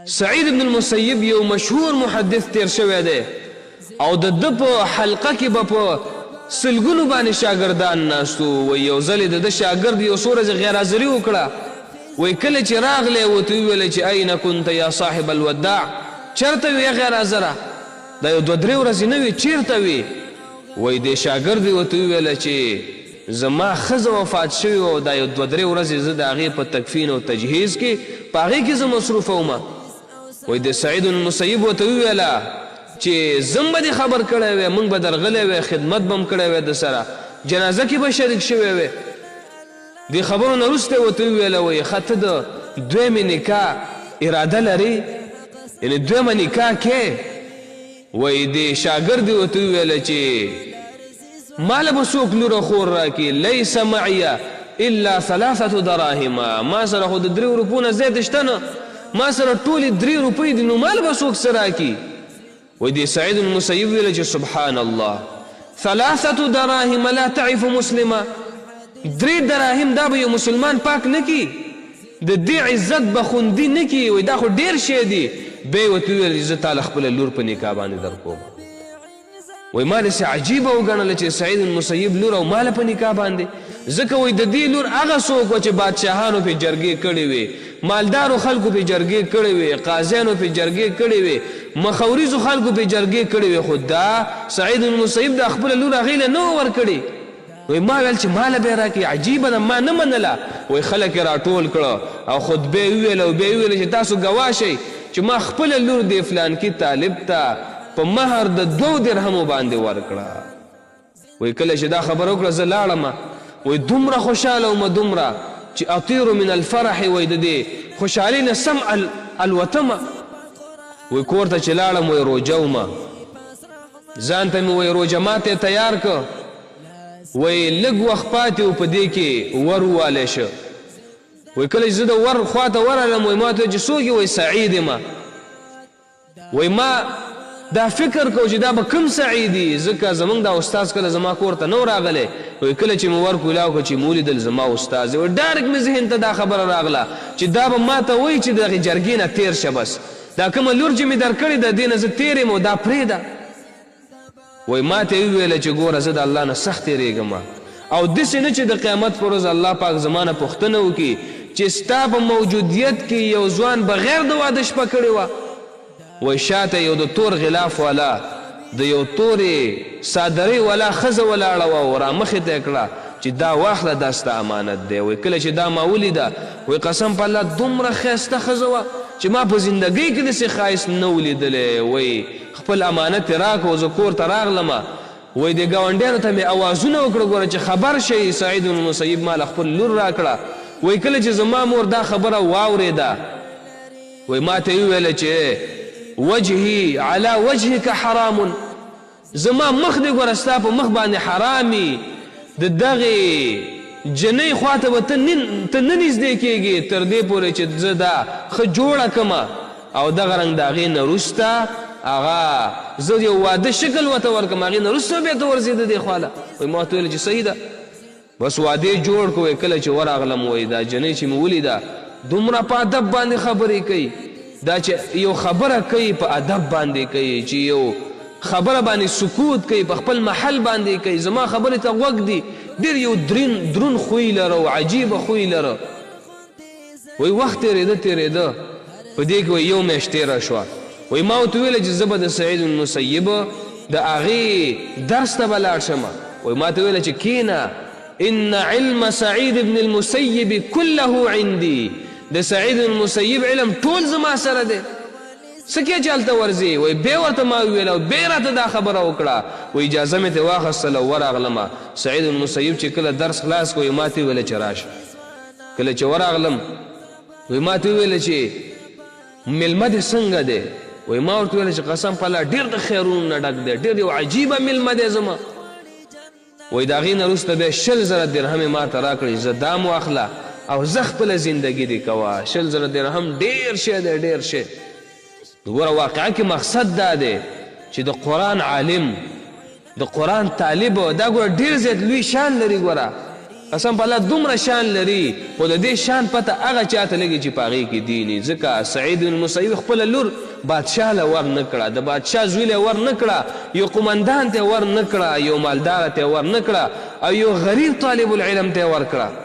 سعید ابن المسیب یو مشهور محدث تیر شوی دی او د ده په حلقه کې به په سلګونو باندې شاګردان ناستو وی یو ځل د ده شاګرد یو څو ورځې غیر حاضري وکړه وی کله چې راغلی ورته وویله چې این کنت یا صاحب الوداع چېرته وي غیر حاضره دا یو دوه درې ورځې نه وي چېرته وي وی دې شاګرد یې ورته وویله چې زما ښځه وفات شوې او دا یو دوه درې ورځې زه د هغې په تکفین او تجهیز کې په هغې کې زه مصروفه ومه وی د سعید المسیب ورته وویله چې زم به دې خبر کړی وی موږ به درغلی وی خدمت به م کړی وی د سره جنازه کې به شریک شوی وی دې خبرو نه وروسته ورته وویله وی ښه ته د دویمې نکاح اراده لرې یعنې دویمه نکاح کې وی دې شاګرد یې ورته وویله چې ماله به څوک لوره خور راکړي لیس معیه الا 3 دراهمه ما سره خو د 3 روپو نه زیات شته نه ما سره ټولې 3 روپۍ دي نو ماله به څوک څه راکړي وی دې سعید المسیب ویله چې سبحان الله 3 دراهم لا تعف مسلمه 3 دراهم دا به یو مسلمان پاک نه کي د دې عزت به خوندي نه کي وی دا خو ډېر شی دی بیا یې ورته وویل چې زه تا له خپله لور په نکاح باندې در کوم وی ما داسې عجیبه وګڼله چې سعید المسیب لور او ماله په نکاح باندې ځکه وی د دې لور هغه څوک وه چې بادشاهانو پې جرګې کړې وې مالدارو خلکو پې جرګې کړې وې قاضیانو پې جرګې کړې وې مخوریزو خلکو پې جرګې کړې وې خو دا سعید المسیب دا خپله لور هغې له نه ورکړې وی ما ویل چې ماله به یې راکړي عجیبه ده ما نه منله وی خلک یې راټول کړه او خطبه یې وویله او بیا یې وویله چې تاسو ګواه شئ چې ما خپله لور د فلانکي طالب ته په مهر د 2 درهمو باندې ورکړه وی کله چې دا خبره وکړه زه لاړم وی دومره خوشحاله ومه دومره چې اطیرو من الفرح وی د دې خوشحالۍ نه سم الوتمه وی کور ته چې لاړم وی روجه ومه ځان ته مې وی روجه ماته تیار که وی لږ وخت پاتې و په دې کې ور ووالی شه وی کله چې زه د ور خواته ورغلم وی ما ته چې څوک یې وی سعید یم وی ما دا فکر کو چې دا به کوم سعیدي ځکه زمونږ دا استاذ کله زما کور ته نه و راغلی وی کله چې مې ور کولاو کړه چې مې ولیدل زما استاذ وی ډایرکټ مې ذهن ته دا خبره راغله چې دا به ما ته وایي چې دغې جرګې نه تېر شه بس دا کومه لور چې مې درکړې ده دې نه زه تېر یم او دا پرېږده وی ما ته یې وویله چې ګوره زه د الله نه سخت تېرېږم او داسې نه چې د قیامت پر ورځ الله پاک زما نه پوښتنه وکړي چې ستا په موجودیت کې یو ځوان بغیر د واده شپه کړې وه وی شاته یو د تور غلاف والا د یو تورې صادرۍ والا ښځه ولاړه وه او رامخې ته یې کړه چې دا واخله دا ستا امانت دی وی کله چې دا ما ولیده وی قسم په الله دومره ښایسته ښځه وه چې ما په زندګۍ کې داسې ښایست نه ولیدلی وی خپل امانت یې راکړه او زه کور ته راغلم وی د ګاونډیانو ته مې اوازونه وکړه ګوره چې خبر شئ سعید المسیب ما له خپل لور راکړه وی کله چې زما مور دا خبره واورېده وی ما ته یې وویله چې وجهي على وجهك حرام زما مخ دې ګوره ستا په مخ باندې حرامي د دغې جنۍ خواته به ته نه نږدې کېږې تر دې پورې چې زه دا ښه جوړه کړمه او دغه رنګ د هغې نه وروسته هغه زه یو واده شکل ورته ورکړم هغې نه وروسته بیا ته ورځېده دې خواله وایي ما ورته ویل چې صحیح ده بس واده یې جوړ کړو کله چې ورغلم وایي دا جنۍ چې مې ولیده دومره په ادب باندې خبرې کوي دا چې یو خبره کوي په ادب باندې کوي چې یو خبره باندې سکوت کوي په خپل محل باندې کوي زما خبرې ته غوږ دی ډېر یو درون خوی لره او عجیبه خوی لره وایي وخت تېرېده په دې کې یو میاشت تېره شوه وایي ما ورته ویله چې زه به د سعید المسیب د هغې درس ته به لاړ شم وایي ما ته ویله چې کښېنه ان علم سعید ابن المسیب كله عندي د سعید المسیب علم ټول زما سره دی څه کې چې هلته ورځې وایي بیا ورته ما وویله او بیا راته دا خبره وکړه وایي اجازه مې ترې واخیستله او ورغلم سعید المسیب چې کله درس خلاص کړو ما ته یې ویله چې راشه کله چې ورغلم وایي ما ته یې ویله چې میلمه دې څنګه دی وایي ما ورته ویله چې قسم په الله ډېر د خیرونو نه ډک دی ډېر یو عجیبه میلمه دی زما وایي د هغې نه وروسته بیا 100,000 درهمې ما ته راکړې زه دا م واخله او زه خپله زندګي دې کوه 100,000 درهم ډېر شی دی ډېر شی ګوره واقعه کې مقصد دا دی چې د قرآن عالم د قرآن طالب دا ګوره ډېر زیات لوی شان لري ګوره قسم په الله دومره شان لري خو د دې شان پته هغه چاته لګي چې په هغې کې دین وي. ځکه سعید بن المسیب خپله لور بادشاه له ور نه کړه، د بادشاه زوی له ور نه کړه، یو قمندان ته ور نه کړه، یو مالداره ته ور نه کړه، او یو غریب طالب العلم ته ور کړه.